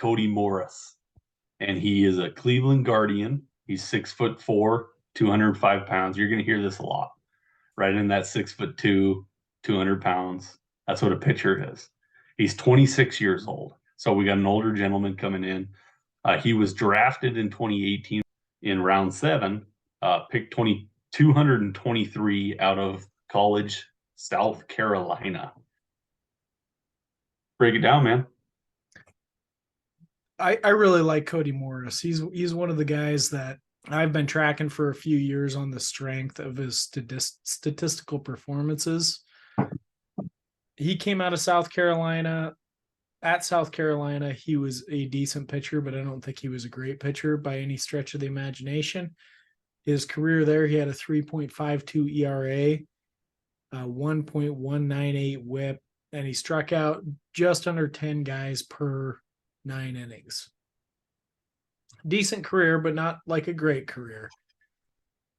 Cody Morris, and he is a Cleveland Guardian. He's 6'4", 205 pounds. You're going to hear this a lot, right in that 6'2", 200 pounds. That's what a pitcher is. He's 26 years old. So we got an older gentleman coming in. He was drafted in 2018 in round 7, picked 223 out of college, South Carolina. Break it down, man. I really like Cody Morris. He's one of the guys that I've been tracking for a few years on the strength of his statistical performances. He came out of South Carolina. At South Carolina, he was a decent pitcher, but I don't think he was a great pitcher by any stretch of the imagination. His career there, he had a 3.52 ERA, a 1.198 whip, and he struck out just under 10 guys per 9 innings. Decent career, but not like a great career,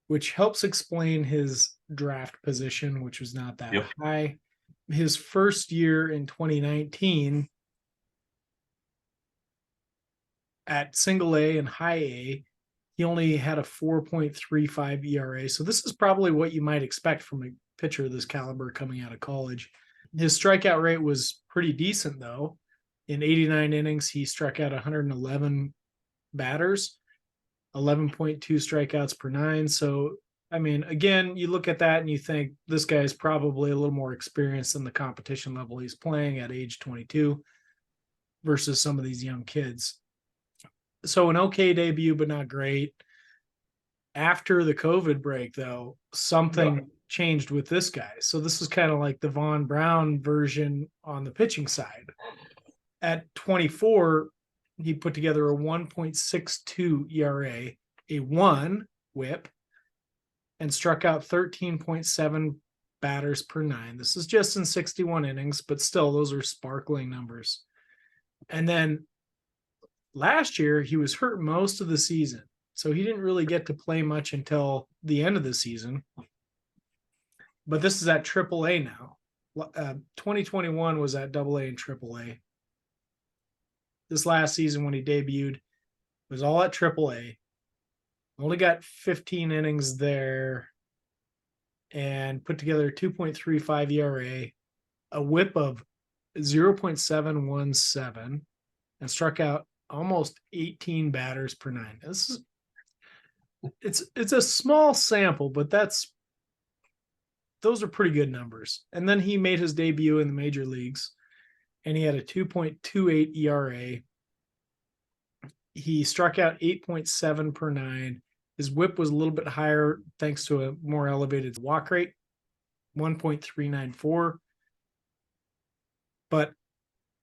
which helps explain his draft position, which was not that high. His first year in 2019 at single A and high A, he only had a 4.35 ERA. So this is probably what you might expect from a pitcher of this caliber coming out of college. His strikeout rate was pretty decent, though. In 89 innings, he struck out 111 batters, 11.2 strikeouts per 9. So, I mean, again, you look at that and you think this guy's probably a little more experienced than the competition level he's playing at age 22 versus some of these young kids. So an okay debut, but not great. After the COVID break, though, something changed with this guy. So this is kind of like the Von Brown version on the pitching side. At 24, he put together a 1.62 ERA, a 1 whip, and struck out 13.7 batters per 9. This is just in 61 innings, but still, those are sparkling numbers. And then last year, he was hurt most of the season, so he didn't really get to play much until the end of the season. But this is at AAA now. 2021 was at AA and AAA. This last season when he debuted was all at AAA. Only got 15 innings there and put together a 2.35 ERA, a whip of 0.717, and struck out almost 18 batters per 9. It's a small sample, but those are pretty good numbers. And then he made his debut in the major leagues, and he had a 2.28 ERA. He struck out 8.7 per 9. His whip was a little bit higher thanks to a more elevated walk rate, 1.394. But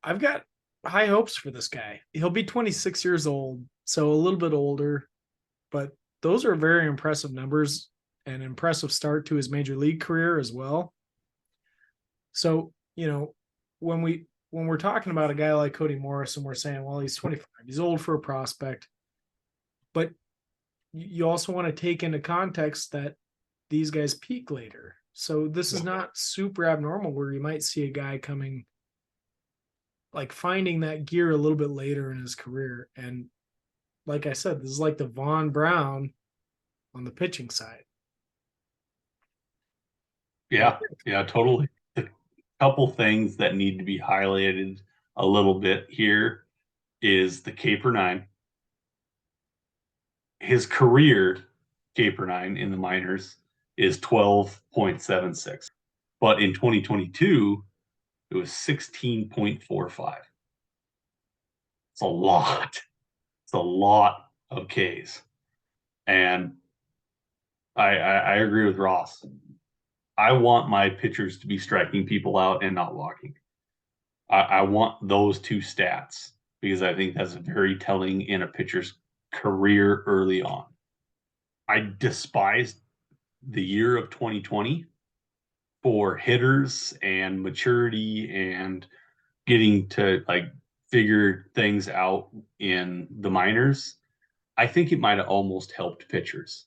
I've got high hopes for this guy. He'll be 26 years old, so a little bit older, but those are very impressive numbers, an impressive start to his major league career as well. So, you know, when we're talking about a guy like Cody Morris and we're saying, well, he's 25, he's old for a prospect, but you also want to take into context that these guys peak later. So this is not super abnormal where you might see a guy coming, like finding that gear a little bit later in his career. And like I said, this is like the Von Brown on the pitching side. Yeah, totally. A couple things that need to be highlighted a little bit here is the K per 9. His career K per 9 in the minors is 12.76. But in 2022, it was 16.45. It's a lot. It's a lot of Ks. And I agree with Ross. I want my pitchers to be striking people out and not walking. I want those two stats because I think that's very telling in a pitcher's career early on. I despised the year of 2020 for hitters and maturity and getting to like figure things out in the minors. I think it might have almost helped pitchers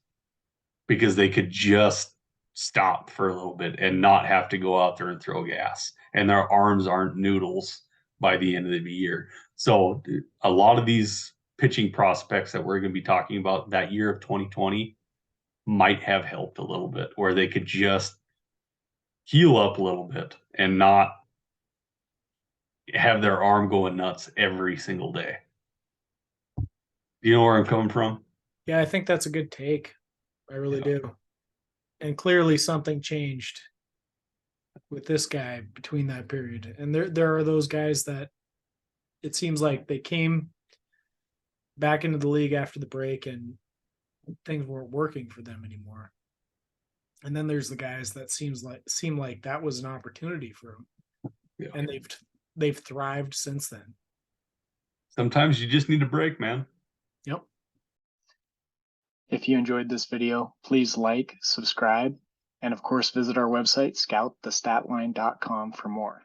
because they could just stop for a little bit and not have to go out there and throw gas. And their arms aren't noodles by the end of the year. So a lot of these pitching prospects that we're going to be talking about that year of 2020 might have helped a little bit, where they could just heal up a little bit and not have their arm going nuts every single day. Do you know where I'm coming from? Yeah, I think that's a good take. I really do. And clearly something changed with this guy between that period. And there are those guys that it seems like they came back into the league after the break and things weren't working for them anymore. And then there's the guys that seem like that was an opportunity for them. Yeah. And they've thrived since then. Sometimes you just need a break, man. Yep. If you enjoyed this video, please like, subscribe, and of course visit our website, scoutthestatline.com for more.